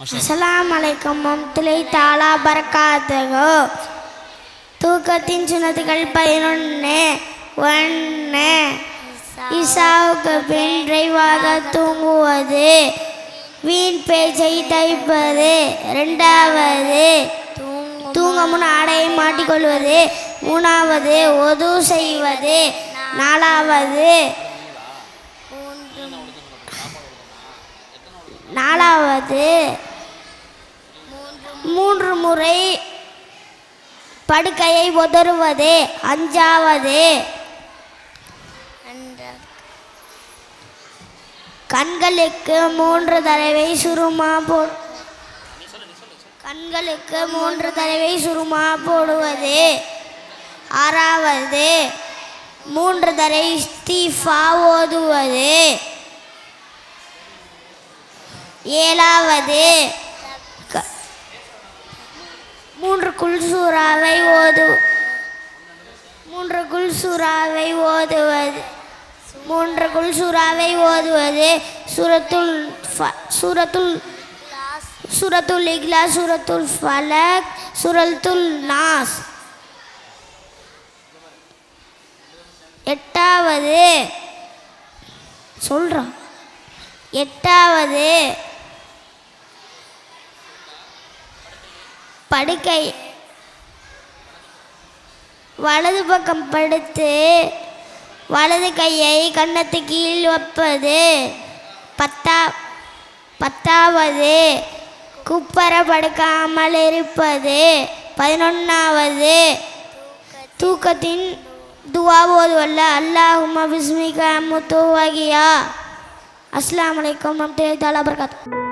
அஸ்ஸலாமு அலைக்கும் வரஹ்மத்துல்லாஹி தஆலா பரகாத்துஹு. தூக்கத்தின் சுன்னத்துகள் 11. 1. இசாவுக்கு பின் விரைவாக தூங்குவது, வீண் பேச்சை தவிர்ப்பது. 2. தூங்க முன் ஆடையை மாட்டிக்கொள்வது. 3. ஒது செய்வது. 4. 3 முறை படுக்கையை உதறுவது. 5. கண்களுக்கு 3 தடவை சுருமா போடுவது. 6. 3 தடவை இஸ்திஃபா ஓதுவது. 7. 3 குல் சூராவை ஓதுவது. சூரத்துல் இக்லாஸ், சூரத்துல் ஃபலக், சூரத்துல் நாஸ். 8. படுக்கை வலது பக்கம் படுத்து வலது கையை கன்னத்து கீழ் வைப்பது. 10. குப்பர படுக்காமல் இருப்பது. 11. தூக்கத்தின் துவா ஓதுவல்ல. அல்லாஹும்ம பிஸ்மிக அமுத்து வகியா. அஸ்ஸலாமு அலைக்கும் வரஹ்மத்துல்லாஹி தஆலா பரகாத்துஹு.